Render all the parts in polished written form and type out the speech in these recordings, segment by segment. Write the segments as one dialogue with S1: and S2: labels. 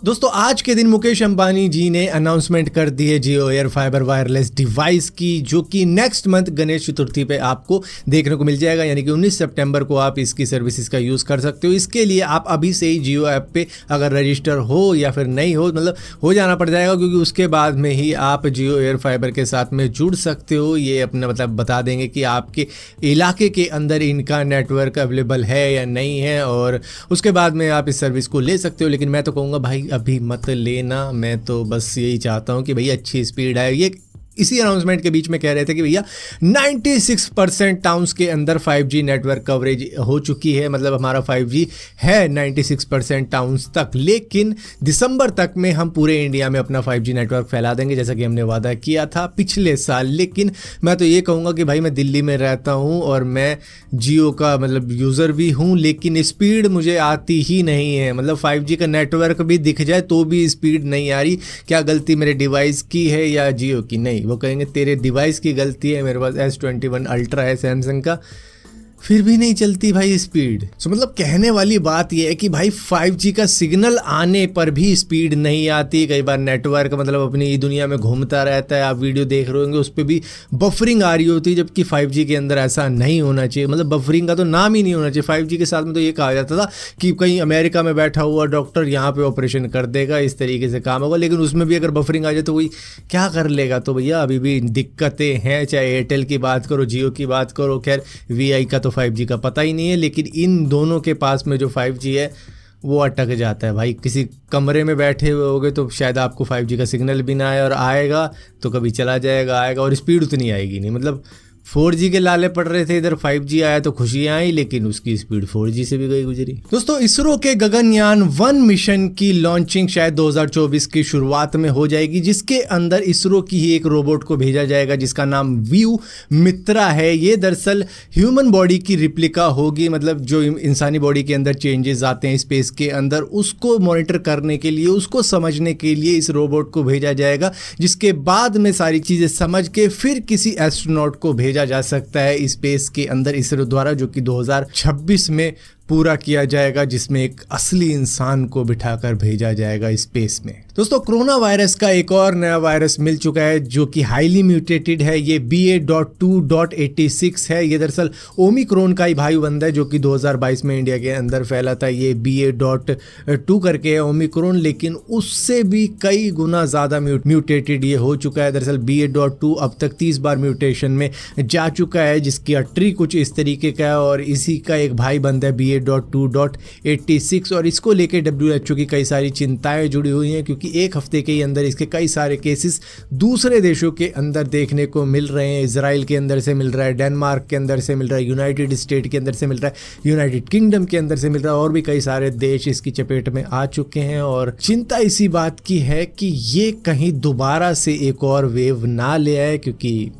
S1: दोस्तों आज के दिन मुकेश अंबानी जी ने अनाउंसमेंट कर दी है जियो एयर फाइबर वायरलेस डिवाइस की, जो कि नेक्स्ट मंथ गणेश चतुर्थी पे आपको देखने को मिल जाएगा। यानी कि 19 सितंबर को आप इसकी सर्विसेज का यूज़ कर सकते हो। इसके लिए आप अभी से ही जियो ऐप पे अगर रजिस्टर हो या फिर नहीं हो, मतलब हो जाना पड़ जाएगा, क्योंकि उसके बाद में ही आप जियो एयर फाइबर के साथ में जुड़ सकते हो। ये अपना मतलब बता देंगे कि आपके इलाके के अंदर इनका नेटवर्क अवेलेबल है या नहीं है, और उसके बाद में आप इस सर्विस को ले सकते हो। लेकिन मैं तो कहूँगा भाई अभी मत लेना, मैं तो बस यही चाहता हूँ कि भैया अच्छी स्पीड है। ये इसी अनाउंसमेंट के बीच में कह रहे थे कि भैया 96% टाउन्स के अंदर 5G नेटवर्क कवरेज हो चुकी है, मतलब हमारा 5G है 96% टाउन्स तक। लेकिन दिसंबर तक में हम पूरे इंडिया में अपना 5G नेटवर्क फैला देंगे, जैसा कि हमने वादा किया था पिछले साल। लेकिन मैं तो ये कहूँगा कि भाई मैं दिल्ली में रहता हूँ और मैं जियो का मतलब यूज़र भी हूँ, लेकिन स्पीड मुझे आती ही नहीं है। मतलब 5G का नेटवर्क भी दिख जाए तो भी स्पीड नहीं आ रही। क्या गलती मेरे डिवाइस की है या जियो की? नहीं, वो कहेंगे तेरे डिवाइस की गलती है। मेरे पास S21 अल्ट्रा है सैमसंग का, फिर भी नहीं चलती भाई स्पीड। सो मतलब कहने वाली बात यह है कि भाई 5G का सिग्नल आने पर भी स्पीड नहीं आती। कई बार नेटवर्क मतलब अपनी दुनिया में घूमता रहता है, आप वीडियो देख रहे होंगे उस पर भी बफरिंग आ रही होती है, जबकि 5G के अंदर ऐसा नहीं होना चाहिए। मतलब बफरिंग का तो नाम ही नहीं होना चाहिए। 5G के साथ में तो ये कहा जाता था कि कहीं अमेरिका में बैठा हुआ डॉक्टर यहाँ पर ऑपरेशन कर देगा, इस तरीके से काम होगा। लेकिन उसमें भी अगर बफरिंग आ जाए तो कोई क्या कर लेगा? तो भैया अभी भी दिक्कतें हैं, चाहे एयरटेल की बात करो, जियो की बात करो। खैर VI का तो 5G का पता ही नहीं है, लेकिन इन दोनों के पास में जो 5G है वो अटक जाता है भाई। किसी कमरे में बैठे हुए होगे तो शायद आपको 5G का सिग्नल भी ना आए, और आएगा तो कभी चला जाएगा, आएगा और स्पीड उतनी आएगी नहीं। मतलब 4G के लाले पड़ रहे थे, इधर 5G आया तो खुशियां आई, लेकिन उसकी स्पीड 4G से भी गई गुजरी। दोस्तों इसरो के गगनयान 1 मिशन की लॉन्चिंग शायद 2024 की शुरुआत में हो जाएगी, जिसके अंदर इसरो की ही एक रोबोट को भेजा जाएगा जिसका नाम व्यू मित्रा है। ये दरअसल ह्यूमन बॉडी की रिप्लिका होगी, मतलब जो इंसानी बॉडी के अंदर चेंजेस आते हैं स्पेस के अंदर, उसको मॉनिटर करने के लिए, उसको समझने के लिए इस रोबोट को भेजा जाएगा, जिसके बाद में सारी चीज़ें समझ के फिर किसी एस्ट्रोनॉट को भेजा जा सकता है स्पेस के अंदर इसरो द्वारा, जो कि 2026 में पूरा किया जाएगा, जिसमें एक असली इंसान को बिठाकर भेजा जाएगा स्पेस में। दोस्तों कोरोना वायरस का एक और नया वायरस मिल चुका है जो कि हाईली म्यूटेटेड है। ये BA.2.86 है। ये दरअसल ओमिक्रॉन का ही भाई बंदा है, जो कि 2022 में इंडिया के अंदर फैला था। ये BA.2 करके है ओमिक्रॉन, लेकिन उससे भी कई गुना ज़्यादा म्यूटेटेड ये हो चुका है। दरअसल BA.2 अब तक 30 बार म्यूटेशन में जा चुका है, जिसकी अट्री कुछ इस तरीके का है, और इसी का एक भाई बंदा है BA.2.86, और इसको लेके WHO की कई सारी चिंताएं जुड़ी हुई हैं, क्योंकि एक हफ्ते के अंदर इसके कई सारे केसेस दूसरे देशों के अंदर देखने को मिल रहे हैं। इजराइल के अंदर से मिल रहा है, डेनमार्क के अंदर से मिल रहा है, यूनाइटेड स्टेट के अंदर से मिल रहा है, यूनाइटेड किंगडम के अंदर से मिल रहा है, और भी कई सारे देश इसकी चपेट में आ चुके हैं। और चिंता इसी बात की है कि ये कहीं दोबारा से एक और वेव ना ले आए, क्योंकि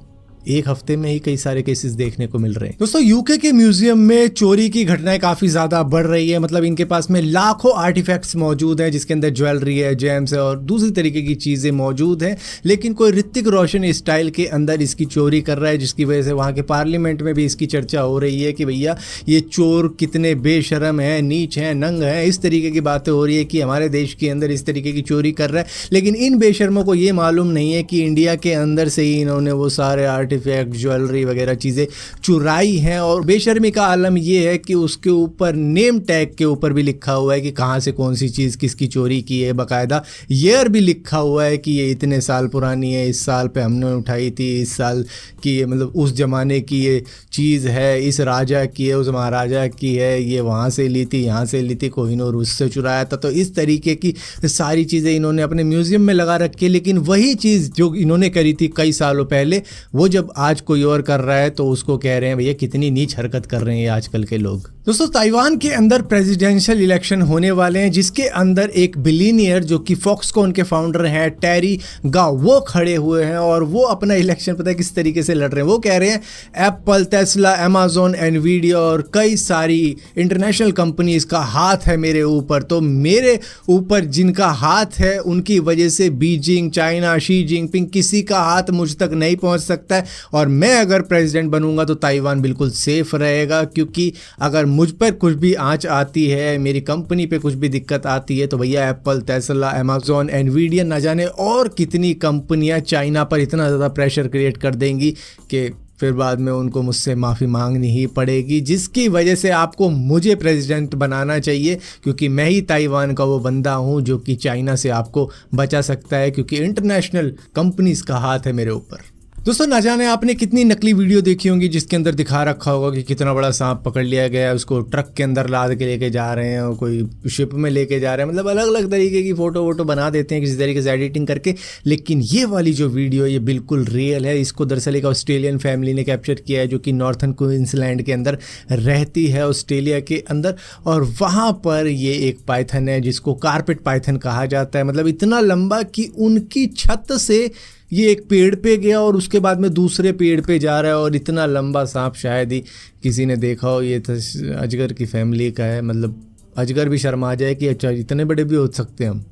S1: एक हफ्ते में ही कई सारे केसेस देखने को मिल रहे हैं। दोस्तों यूके के म्यूजियम में चोरी की घटनाएं काफी ज्यादा बढ़ रही है। मतलब इनके पास में लाखों आर्टिफैक्ट्स मौजूद हैं, जिसके अंदर ज्वेलरी है, जेम्स है और दूसरी तरीके की चीजें मौजूद हैं, लेकिन कोई ऋतिक रोशन स्टाइल के अंदर इसकी चोरी कर रहा है, जिसकी वजह से वहां के पार्लियामेंट में भी इसकी चर्चा हो रही है कि भैया ये चोर कितने बेशरम है, नीच है, नंग है। इस तरीके की बातें हो रही है कि हमारे देश के अंदर इस तरीके की चोरी कर रहा है। लेकिन इन बेशर्मों को ये मालूम नहीं है कि इंडिया के अंदर से ही इन्होंने वो सारे आर्टिफैक्ट, ज्वेलरी वगैरह चीज़ें चुराई हैं। और बेशर्मी का आलम ये है कि उसके ऊपर नेम टैग के ऊपर भी लिखा हुआ है कि कहाँ से कौन सी चीज़ किसकी चोरी की है। बाकायदा ईयर भी लिखा हुआ है कि ये इतने साल पुरानी है, इस साल पे हमने उठाई थी, इस साल की, मतलब उस ज़माने की ये चीज़ है, इस राजा की है, उस महाराजा की है, ये वहाँ से ली थी, यहाँ से ली थी, कोहिनूर उससे चुराया था। तो इस तरीके की सारी चीज़ें इन्होंने अपने म्यूज़ियम में लगा रखी है। लेकिन वही चीज़ जो इन्होंने करी थी कई सालों पहले, वो जब आज कोई और कर रहा है तो उसको कह रहे हैं भैया कितनी नीच हरकत कर रहे हैं ये आजकल के लोग। दोस्तों ताइवान के अंदर प्रेसिडेंशियल इलेक्शन होने वाले हैं, जिसके अंदर एक बिलियनियर जो कि फॉक्सकॉन के फाउंडर हैं टेरी गाओ, वो खड़े हुए हैं, और वो अपना इलेक्शन पता है किस तरीके से लड़ रहे हैं। वो कह रहे हैं एप्पल, टेस्ला, अमेजोन, एनवीडिया और कई सारी इंटरनेशनल कंपनीज का हाथ है मेरे ऊपर, तो मेरे ऊपर जिनका हाथ है उनकी वजह से बीजिंग, चाइना, शी जिनपिंग, किसी का हाथ मुझ तक नहीं पहुंच सकता है। और मैं अगर प्रेसिडेंट बनूंगा तो ताइवान बिल्कुल सेफ रहेगा, क्योंकि अगर मुझ पर कुछ भी आंच आती है, मेरी कंपनी पे कुछ भी दिक्कत आती है, तो भैया एप्पल, टेस्ला, अमेजॉन, एनवीडिया, ना जाने और कितनी कंपनियां चाइना पर इतना ज़्यादा प्रेशर क्रिएट कर देंगी कि फिर बाद में उनको मुझसे माफ़ी मांगनी ही पड़ेगी, जिसकी वजह से आपको मुझे प्रेसिडेंट बनाना चाहिए, क्योंकि मैं ही ताइवान का वो बंदा हूँ जो कि चाइना से आपको बचा सकता है, क्योंकि इंटरनेशनल कंपनीज का हाथ है मेरे ऊपर। दोस्तों, ना जाने आपने कितनी नकली वीडियो देखी होंगी जिसके अंदर दिखा रखा होगा कि कितना बड़ा सांप पकड़ लिया गया है, उसको ट्रक के अंदर लाद के लेके जा रहे हैं और कोई शिप में लेके जा रहे हैं, मतलब अलग अलग तरीके की फ़ोटो वोटो बना देते हैं किसी तरीके से एडिटिंग करके। लेकिन ये वाली जो वीडियो ये बिल्कुल रियल है। इसको दरअसल एक ऑस्ट्रेलियन फैमिली ने कैप्चर किया है जो कि नॉर्थन क्वींसलैंड के अंदर रहती है, ऑस्ट्रेलिया के अंदर। और वहाँ पर ये एक पाइथन है जिसको कारपेट पाइथन कहा जाता है, मतलब इतना लंबा कि उनकी छत से ये एक पेड़ पे गया और उसके बाद में दूसरे पेड़ पे जा रहा है, और इतना लंबा सांप शायद ही किसी ने देखा हो। ये अजगर की फैमिली का है, मतलब अजगर भी शर्मा जाए कि अच्छा इतने बड़े भी हो सकते हैं हम।